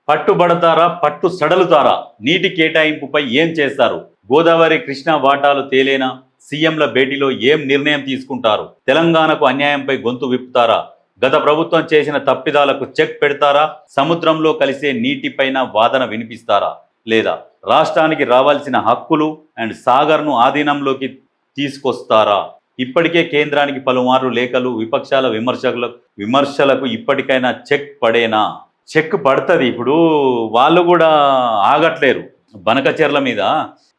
పట్టుబడతారా పట్టు సడలుతారా నీటి కేటాయింపుపై ఏం చేస్తారు గోదావరి కృష్ణా వాటాలు తేలేనా సీఎంల భేటీలో ఏం నిర్ణయం తీసుకుంటారు తెలంగాణకు అన్యాయంపై గొంతు విప్పుతారా గత ప్రభుత్వం చేసిన తప్పిదాలకు చెక్ పెడతారా సముద్రంలో కలిసే నీటిపైన వాదన వినిపిస్తారా లేదా రాష్ట్రానికి రావాల్సిన హక్కులు అండ్ సాగర్ను ఆధీనంలోకి తీసుకొస్తారా ఇప్పటికే కేంద్రానికి పలుమార్లు లేఖలు విపక్షాల విమర్శలకు ఇప్పటికైనా చెక్ పడేనా చెక్ పడుతుంది ఇప్పుడు వాళ్ళు కూడా ఆగట్లేరు బనకచెర్ల మీద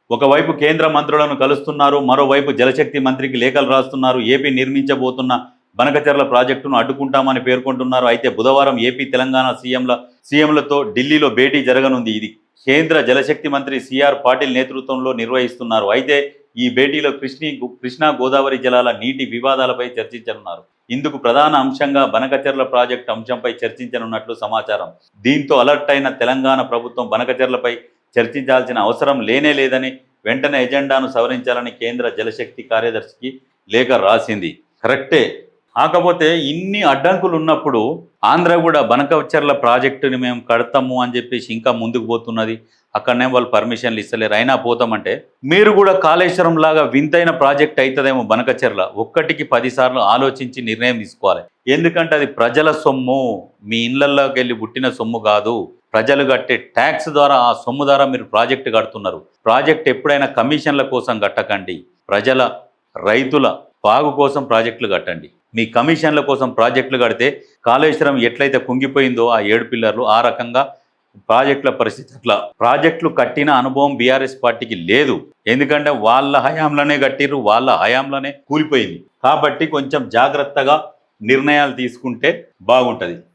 ఒకవైపు కేంద్ర మంత్రులను కలుస్తున్నారు మరోవైపు జలశక్తి మంత్రికి లేఖలు రాస్తున్నారు ఏపీ నిర్మించబోతున్న బనకచెర్ల ప్రాజెక్టును అడ్డుకుంటామని పేర్కొంటున్నారు అయితే బుధవారం ఏపీ తెలంగాణ సీఎంలతో ఢిల్లీలో భేటీ జరగనుంది ఇది కేంద్ర జలశక్తి మంత్రి సిఆర్ పాటిల్ నేతృత్వంలో నిర్వహిస్తున్నారు అయితే ఈ భేటీలో కృష్ణా గోదావరి జలాల నీటి వివాదాలపై చర్చించనున్నారు ఇందుకు ప్రధాన అంశంగా బనకచెర్ల ప్రాజెక్టు అంశంపై చర్చించనున్నట్లు సమాచారం దీంతో అలర్ట్ అయిన తెలంగాణ ప్రభుత్వం బనకచెర్లపై చర్చించాల్సిన అవసరం లేదని వెంటనే ఎజెండాను సవరించాలని కేంద్ర జలశక్తి కార్యదర్శికి లేఖ రాసింది కరెక్టే కాకపోతే ఇన్ని అడ్డంకులు ఉన్నప్పుడు ఆంధ్ర కూడా బనకచెర్ల ప్రాజెక్టుని మేము కడతాము అని చెప్పేసి ఇంకా ముందుకు పోతున్నది అక్కడనే వాళ్ళు పర్మిషన్లు ఇస్తలేరు అయినా పోతామంటే మీరు కూడా కాళేశ్వరం లాగా వింతైన ప్రాజెక్ట్ అవుతుందేమో బనకచెర్ల ఒక్కటికి 10 సార్లు ఆలోచించి నిర్ణయం తీసుకోవాలి ఎందుకంటే అది ప్రజల సొమ్ము మీ ఇళ్లలోకి వెళ్ళి పుట్టిన సొమ్ము కాదు ప్రజలు కట్టే ట్యాక్స్ ద్వారా ఆ సొమ్ము ద్వారా మీరు ప్రాజెక్టు కడుతున్నారు ప్రాజెక్ట్ ఎప్పుడైనా కమిషన్ల కోసం కట్టకండి ప్రజల రైతుల బాగు కోసం ప్రాజెక్టులు కట్టండి మీ కమిషన్ల కోసం ప్రాజెక్టులు కడితే కాళేశ్వరం ఎట్లయితే కుంగిపోయిందో ఆ 7 పిల్లర్లు ఆ రకంగా ప్రాజెక్టుల పరిస్థితి అట్లా ప్రాజెక్టులు కట్టిన అనుభవం బీఆర్ఎస్ పార్టీకి లేదు ఎందుకంటే వాళ్ళ హయాంలోనే కట్టిర్రు వాళ్ళ హయాంలోనే కూలిపోయింది కాబట్టి కొంచెం జాగ్రత్తగా నిర్ణయాలు తీసుకుంటే బాగుంటుంది